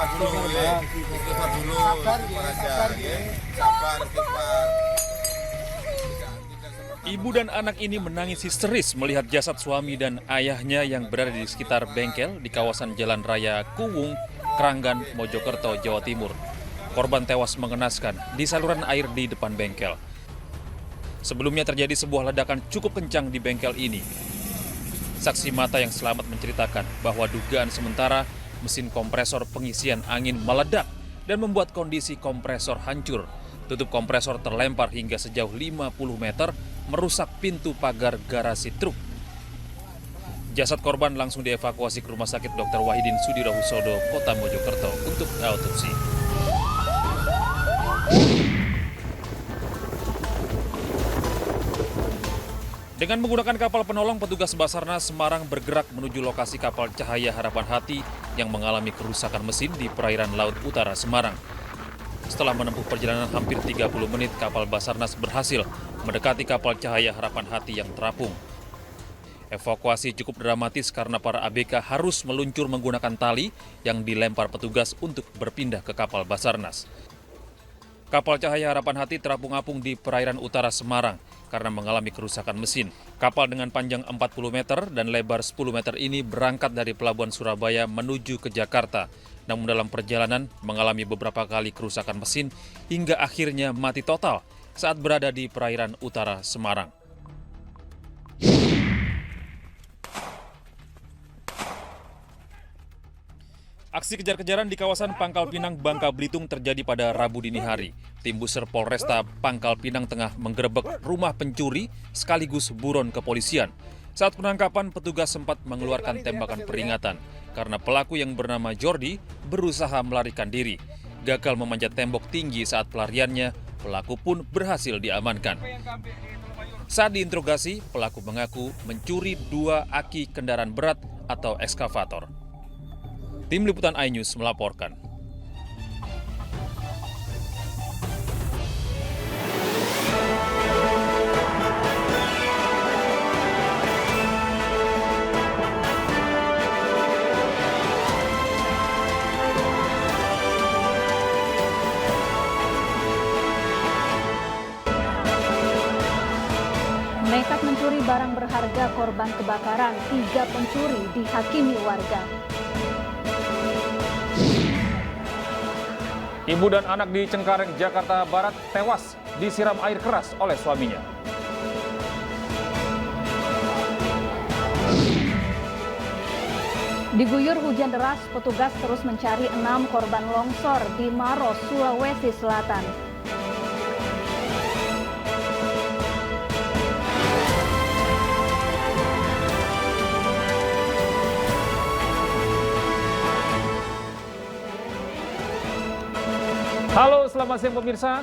istighfar dulu, ya. Istighfar dulu, istighfar aja, ya. Sabar, istighfar. Ibu dan anak ini menangis histeris melihat jasad suami dan ayahnya yang berada di sekitar bengkel di kawasan Jalan Raya Kuwung, Kranggan, Mojokerto, Jawa Timur. Korban tewas mengenaskan di saluran air di depan bengkel. Sebelumnya terjadi sebuah ledakan cukup kencang di bengkel ini. Saksi mata yang selamat menceritakan bahwa dugaan sementara mesin kompresor pengisian angin meledak dan membuat kondisi kompresor hancur. Tutup kompresor terlempar hingga sejauh 50 meter, merusak pintu pagar garasi truk. Jasad korban langsung dievakuasi ke Rumah Sakit Dr. Wahidin Sudirohusodo, Kota Mojokerto untuk autopsi. Dengan menggunakan kapal penolong, petugas Basarnas Semarang bergerak menuju lokasi kapal Cahaya Harapan Hati yang mengalami kerusakan mesin di perairan Laut Utara Semarang. Setelah menempuh perjalanan hampir 30 menit, kapal Basarnas berhasil mendekati kapal Cahaya Harapan Hati yang terapung. Evakuasi cukup dramatis karena para ABK harus meluncur menggunakan tali yang dilempar petugas untuk berpindah ke kapal Basarnas. Kapal Cahaya Harapan Hati terapung-apung di perairan utara Semarang karena mengalami kerusakan mesin. Kapal dengan panjang 40 meter dan lebar 10 meter ini berangkat dari Pelabuhan Surabaya menuju ke Jakarta. Namun dalam perjalanan mengalami beberapa kali kerusakan mesin hingga akhirnya mati total saat berada di perairan utara Semarang. Aksi kejar-kejaran di kawasan Pangkal Pinang, Bangka Belitung terjadi pada Rabu dini hari. Tim Buser Polresta Pangkal Pinang tengah menggerebek rumah pencuri sekaligus buron kepolisian. Saat penangkapan, petugas sempat mengeluarkan tembakan peringatan karena pelaku yang bernama Jordi berusaha melarikan diri. Gagal memanjat tembok tinggi saat pelariannya, pelaku pun berhasil diamankan. Saat diinterogasi, pelaku mengaku mencuri 2 aki kendaraan berat atau ekskavator. Tim Liputan iNews melaporkan. Nekat mencuri barang berharga korban kebakaran, 3 pencuri dihakimi warga. Ibu dan anak di Cengkareng, Jakarta Barat tewas disiram air keras oleh suaminya. Diguyur hujan deras, petugas terus mencari 6 korban longsor di Maros, Sulawesi Selatan. Halo, selamat siang pemirsa.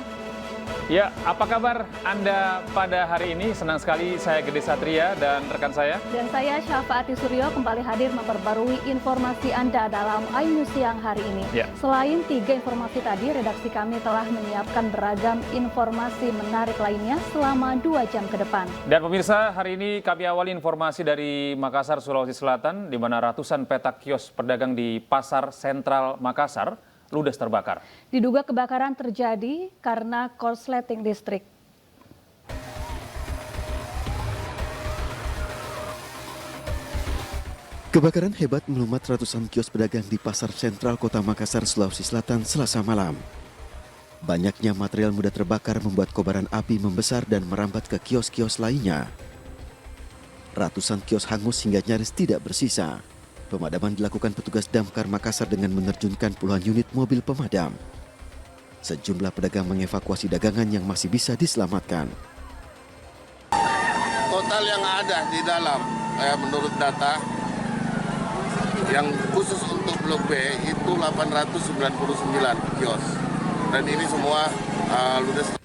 Ya, apa kabar Anda pada hari ini? Senang sekali saya Gede Satria dan rekan saya. Dan saya Syafaati Suryo kembali hadir memperbarui informasi Anda dalam iNews siang hari ini. Ya. Selain 3 informasi tadi, redaksi kami telah menyiapkan beragam informasi menarik lainnya selama 2 jam ke depan. Dan pemirsa, hari ini kami awali informasi dari Makassar, Sulawesi Selatan, di mana ratusan petak kios pedagang di Pasar Sentral Makassar ludes terbakar. Diduga kebakaran terjadi karena korsleting listrik. Kebakaran hebat melumat ratusan kios pedagang di Pasar Sentral Kota Makassar, Sulawesi Selatan, Selasa malam. Banyaknya material mudah terbakar membuat kobaran api membesar dan merambat ke kios-kios lainnya. Ratusan kios hangus hingga nyaris tidak bersisa. Pemadaman dilakukan petugas Damkar Makassar dengan menerjunkan puluhan unit mobil pemadam. Sejumlah pedagang mengevakuasi dagangan yang masih bisa diselamatkan. Total yang ada di dalam, menurut data, yang khusus untuk Blok B itu 899 kios. Dan ini semua ludes.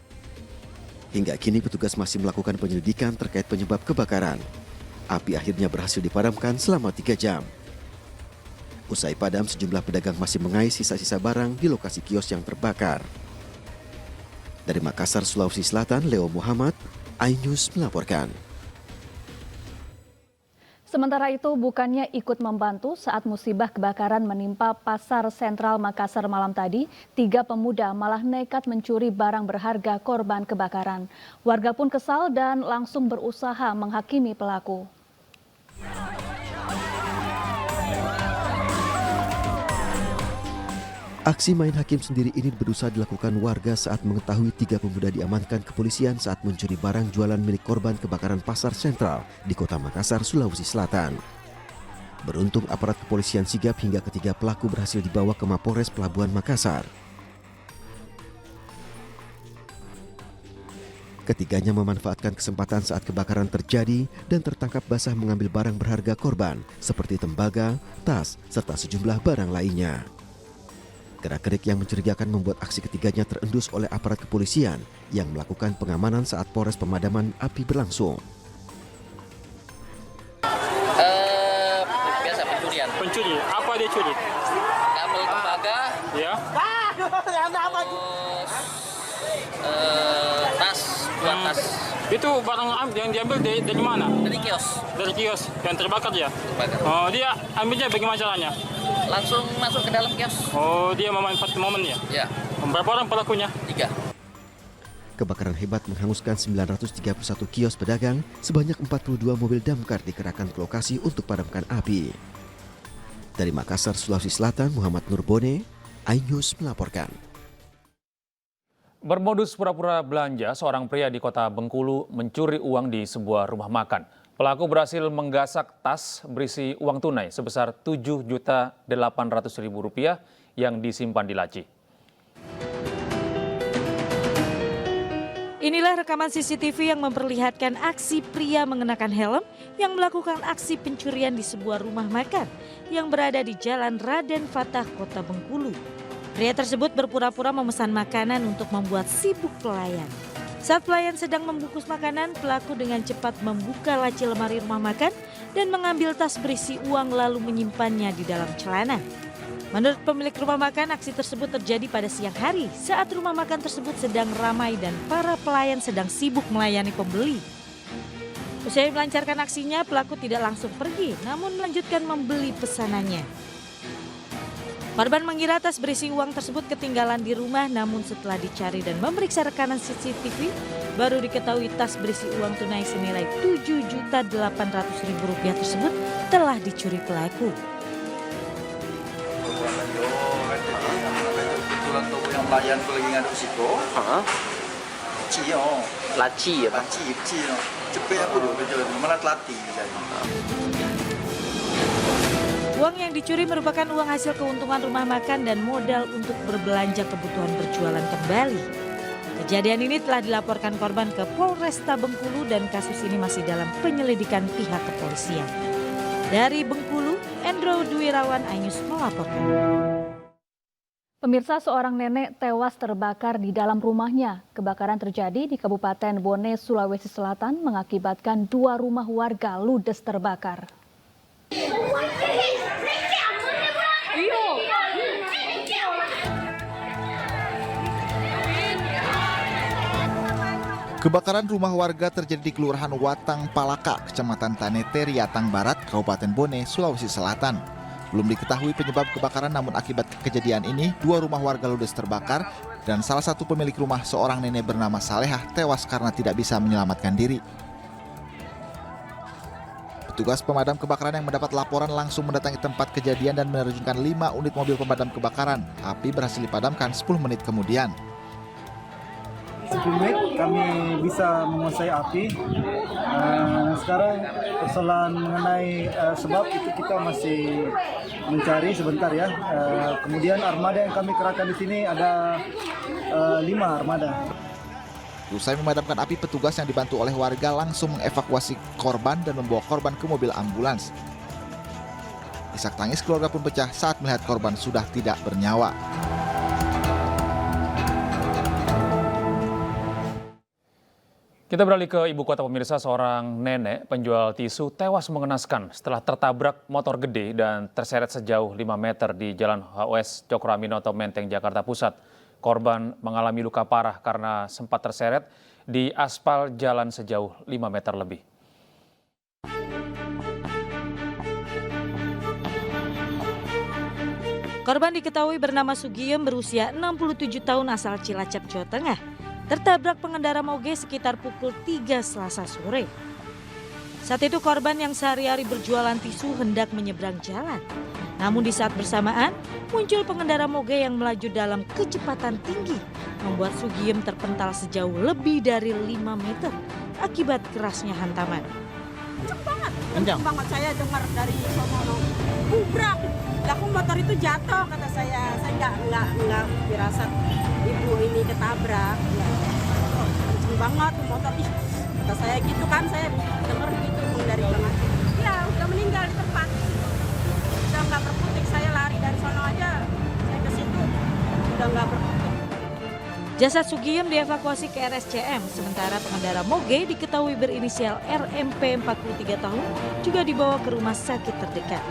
Hingga kini petugas masih melakukan penyelidikan terkait penyebab kebakaran. Api akhirnya berhasil dipadamkan selama 3 jam. Usai padam, sejumlah pedagang masih mengais sisa-sisa barang di lokasi kios yang terbakar. Dari Makassar, Sulawesi Selatan, Leo Muhammad, iNews melaporkan. Sementara itu, bukannya ikut membantu saat musibah kebakaran menimpa Pasar Sentral Makassar malam tadi, 3 pemuda malah nekat mencuri barang berharga korban kebakaran. Warga pun kesal dan langsung berusaha menghakimi pelaku. Aksi main hakim sendiri ini berusaha dilakukan warga saat mengetahui 3 pemuda diamankan kepolisian saat mencuri barang jualan milik korban kebakaran Pasar Sentral di Kota Makassar, Sulawesi Selatan. Beruntung aparat kepolisian sigap hingga ketiga pelaku berhasil dibawa ke Mapolres Pelabuhan Makassar. Ketiganya memanfaatkan kesempatan saat kebakaran terjadi dan tertangkap basah mengambil barang berharga korban seperti tembaga, tas, serta sejumlah barang lainnya. Gerak-gerik yang mencurigakan membuat aksi ketiganya terendus oleh aparat kepolisian yang melakukan pengamanan saat proses pemadaman api berlangsung. Biasa pencurian. Pencuri, apa dia curi? Kabel tembaga, Ya, tas, 2 tas itu barang yang diambil dari mana? dari kios. Dari kios yang terbakar ya? Terbakar. Oh, dia ambilnya bagaimana caranya? Langsung masuk ke dalam kios. Oh, dia memanfaatkan momen ya? Ya, Berapa orang pelakunya? 3. Kebakaran hebat menghanguskan 931 kios pedagang, sebanyak 42 mobil damkar dikerahkan ke lokasi untuk padamkan api. Dari Makassar, Sulawesi Selatan, Muhammad Nurbone, iNews melaporkan. Bermodus pura-pura belanja, seorang pria di kota Bengkulu mencuri uang di sebuah rumah makan. Pelaku berhasil menggasak tas berisi uang tunai sebesar Rp7.800.000 yang disimpan di laci. Inilah rekaman CCTV yang memperlihatkan aksi pria mengenakan helm yang melakukan aksi pencurian di sebuah rumah makan yang berada di Jalan Raden Fatah, Kota Bengkulu. Pria tersebut berpura-pura memesan makanan untuk membuat sibuk pelayan. Saat pelayan sedang membungkus makanan, pelaku dengan cepat membuka laci lemari rumah makan dan mengambil tas berisi uang lalu menyimpannya di dalam celana. Menurut pemilik rumah makan, aksi tersebut terjadi pada siang hari saat rumah makan tersebut sedang ramai dan para pelayan sedang sibuk melayani pembeli. Usai melancarkan aksinya, pelaku tidak langsung pergi, namun melanjutkan membeli pesanannya. Korban mengira tas berisi uang tersebut ketinggalan di rumah, namun setelah dicari dan memeriksa rekaman CCTV, baru diketahui tas berisi uang tunai senilai Rp7.800.000 tersebut telah dicuri pelaku. Kebetulan tuh yang pelayan tuh lagi ngaduk situ. Cio. Laci ya, Pak. Laci, cepet aku dulu malah telati misalnya. Uang yang dicuri merupakan uang hasil keuntungan rumah makan dan modal untuk berbelanja kebutuhan berjualan kembali. Kejadian ini telah dilaporkan korban ke Polresta Bengkulu dan kasus ini masih dalam penyelidikan pihak kepolisian. Dari Bengkulu, Endro Dwirawan, iNews melaporkan. Pemirsa, seorang nenek tewas terbakar di dalam rumahnya. Kebakaran terjadi di Kabupaten Bone, Sulawesi Selatan mengakibatkan 2 rumah warga ludes terbakar. Kebakaran rumah warga terjadi di Kelurahan Watang Palaka, Kecamatan Tanete, Riatang Barat, Kabupaten Bone, Sulawesi Selatan. Belum diketahui penyebab kebakaran, namun akibat kejadian ini 2 rumah warga ludes terbakar dan salah satu pemilik rumah, seorang nenek bernama Salehah, tewas karena tidak bisa menyelamatkan diri. Petugas pemadam kebakaran yang mendapat laporan langsung mendatangi tempat kejadian dan menerjunkan 5 unit mobil pemadam kebakaran. Api berhasil dipadamkan 10 menit kemudian. 10 menit kami bisa menguasai api. Sekarang persoalan mengenai sebab itu kita masih mencari sebentar ya. Kemudian armada yang kami kerahkan di sini ada 5 armada. Usai memadamkan api, petugas yang dibantu oleh warga langsung mengevakuasi korban dan membawa korban ke mobil ambulans. Isak tangis keluarga pun pecah saat melihat korban sudah tidak bernyawa. Kita beralih ke ibu kota, pemirsa. Seorang nenek penjual tisu tewas mengenaskan setelah tertabrak motor gede dan terseret sejauh 5 meter di Jalan HOS Cokroaminoto, Menteng, Jakarta Pusat. Korban mengalami luka parah karena sempat terseret di aspal jalan sejauh 5 meter lebih. Korban diketahui bernama Sugiem berusia 67 tahun asal Cilacap, Jawa Tengah. Tertabrak pengendara moge sekitar pukul 3 Selasa sore. Saat itu korban yang sehari-hari berjualan tisu hendak menyeberang jalan. Namun di saat bersamaan muncul pengendara moge yang melaju dalam kecepatan tinggi, membuat Sugiem terpental sejauh lebih dari 5 meter akibat kerasnya hantaman. Kencang banget, saya dengar dari sono bubrak. Laku motor itu jatuh, kata saya nggak firasat ibu ini ketabrak. Ya, kencang banget motor, kata saya gitu kan, saya dengar gitu dari tengah. Ya udah meninggal di tempat, udah nggak berkutik, saya lari dari sono aja, saya ke situ udah nggak berkutik. Jasad Sugiem dievakuasi ke RSCM, sementara pengendara moge diketahui berinisial RMP 43 tahun juga dibawa ke rumah sakit terdekat.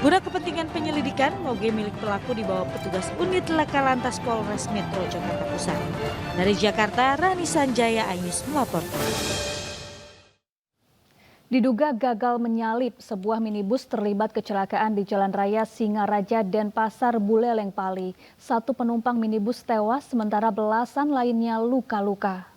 Guna kepentingan penyelidikan, moge milik pelaku dibawa petugas unit Laka Lantas Polres Metro Jakarta Pusat. Dari Jakarta, Rani Sanjaya, iNews melaporkan. Diduga gagal menyalip, sebuah minibus terlibat kecelakaan di Jalan Raya Singaraja Denpasar, Buleleng, Bali. 1 penumpang minibus tewas, sementara belasan lainnya luka-luka.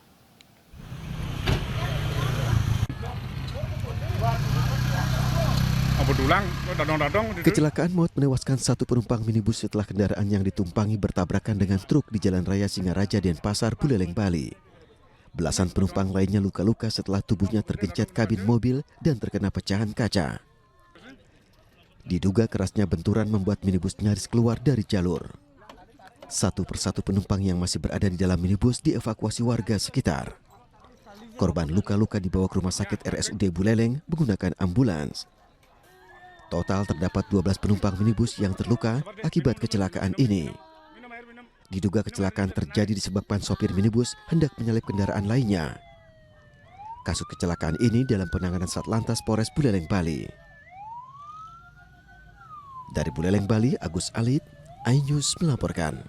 Kecelakaan maut menewaskan 1 penumpang minibus setelah kendaraan yang ditumpangi bertabrakan dengan truk di Jalan Raya Singaraja Denpasar, Buleleng, Bali. Belasan penumpang lainnya luka-luka setelah tubuhnya tergencet kabin mobil dan terkena pecahan kaca. Diduga kerasnya benturan membuat minibus nyaris keluar dari jalur. 1 persatu penumpang yang masih berada di dalam minibus dievakuasi warga sekitar. Korban luka-luka dibawa ke rumah sakit RSUD Buleleng menggunakan ambulans. Total terdapat 12 penumpang minibus yang terluka akibat kecelakaan ini. Diduga kecelakaan terjadi disebabkan sopir minibus hendak menyalip kendaraan lainnya. Kasus kecelakaan ini dalam penanganan Satlantas Polres Buleleng, Bali. Dari Buleleng, Bali, Agus Alit, iNews melaporkan.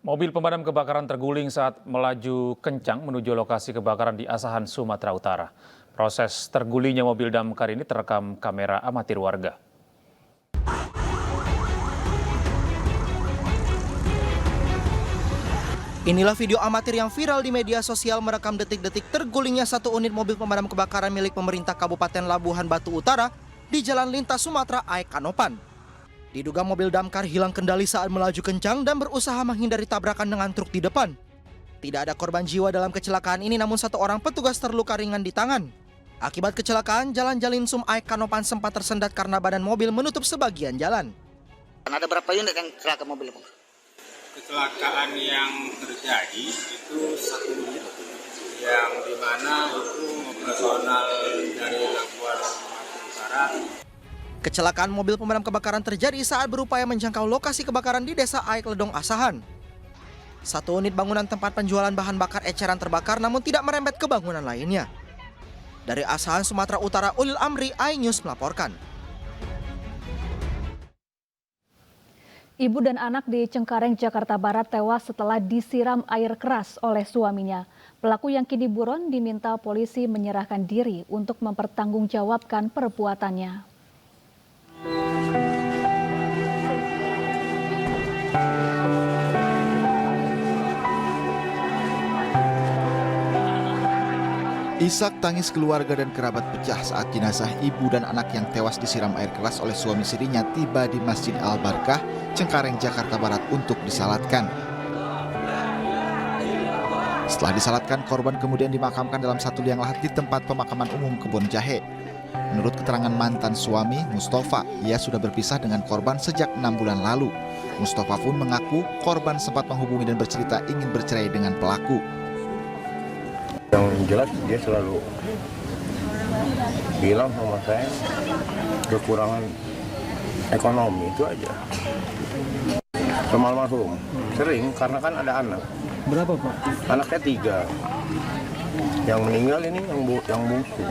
Mobil pemadam kebakaran terguling saat melaju kencang menuju lokasi kebakaran di Asahan, Sumatera Utara. Proses tergulingnya mobil damkar ini terekam kamera amatir warga. Inilah video amatir yang viral di media sosial merekam detik-detik tergulingnya 1 unit mobil pemadam kebakaran milik pemerintah Kabupaten Labuhan Batu Utara di Jalan Lintas Sumatera, Aek Kanopan. Diduga mobil damkar hilang kendali saat melaju kencang dan berusaha menghindari tabrakan dengan truk di depan. Tidak ada korban jiwa dalam kecelakaan ini, namun 1 orang petugas terluka ringan di tangan. Akibat kecelakaan, jalan Jalinsum Aek Kanopan sempat tersendat karena badan mobil menutup sebagian jalan. Ada berapa unit yang celaka mobil? Kecelakaan yang terjadi itu 1 unit yang dimana itu operasional dari Labuhan Batu Utara. Kecelakaan mobil pemadam kebakaran terjadi saat berupaya menjangkau lokasi kebakaran di Desa Aek Ledong, Asahan. 1 unit bangunan tempat penjualan bahan bakar eceran terbakar namun tidak merembet ke bangunan lainnya. Dari Asahan, Sumatera Utara, Ulil Amri, iNews melaporkan. Ibu dan anak di Cengkareng, Jakarta Barat tewas setelah disiram air keras oleh suaminya. Pelaku yang kini buron diminta polisi menyerahkan diri untuk mempertanggungjawabkan perbuatannya. Isak tangis keluarga dan kerabat pecah saat jenazah ibu dan anak yang tewas disiram air keras oleh suami sirinya tiba di Masjid Al-Barkah, Cengkareng, Jakarta Barat untuk disalatkan. Setelah disalatkan, korban kemudian dimakamkan dalam satu liang lahat di tempat pemakaman umum Kebon Jahe. Menurut keterangan mantan suami, Mustafa, ia sudah berpisah dengan korban sejak 6 bulan lalu. Mustafa pun mengaku korban sempat menghubungi dan bercerita ingin bercerai dengan pelaku. Yang jelas dia selalu bilang sama saya kekurangan ekonomi, itu aja. Sama almarhum sering karena kan ada anak. Berapa, Pak? Anaknya 3. Yang meninggal ini yang bungsu.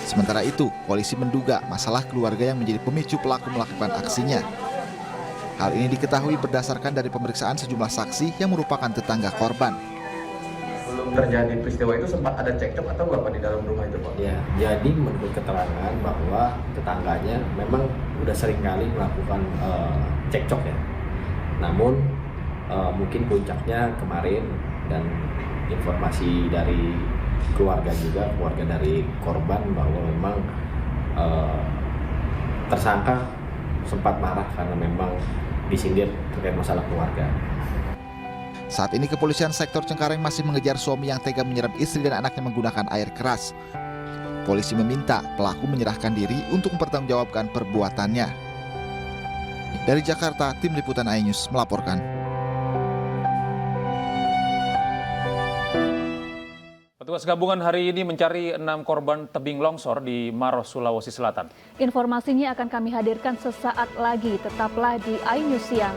Sementara itu, polisi menduga masalah keluarga yang menjadi pemicu pelaku melakukan aksinya. Hal ini diketahui berdasarkan dari pemeriksaan sejumlah saksi yang merupakan tetangga korban. terjadi peristiwa itu sempat ada cekcok atau nggak Pak di dalam rumah itu Pak? Ya, jadi menurut keterangan bahwa tetangganya memang udah sering kali melakukan cekcok ya. Namun mungkin puncaknya kemarin, dan informasi dari keluarga juga, keluarga dari korban, bahwa memang tersangka sempat marah karena memang disindir terkait masalah keluarga. Saat ini kepolisian sektor Cengkareng masih mengejar suami yang tega menyiram istri dan anaknya menggunakan air keras. Polisi meminta pelaku menyerahkan diri untuk mempertanggungjawabkan perbuatannya. Dari Jakarta, tim liputan iNews melaporkan. Petugas gabungan hari ini mencari 6 korban tebing longsor di Maros, Sulawesi Selatan. Informasinya akan kami hadirkan sesaat lagi. Tetaplah di iNews Siang.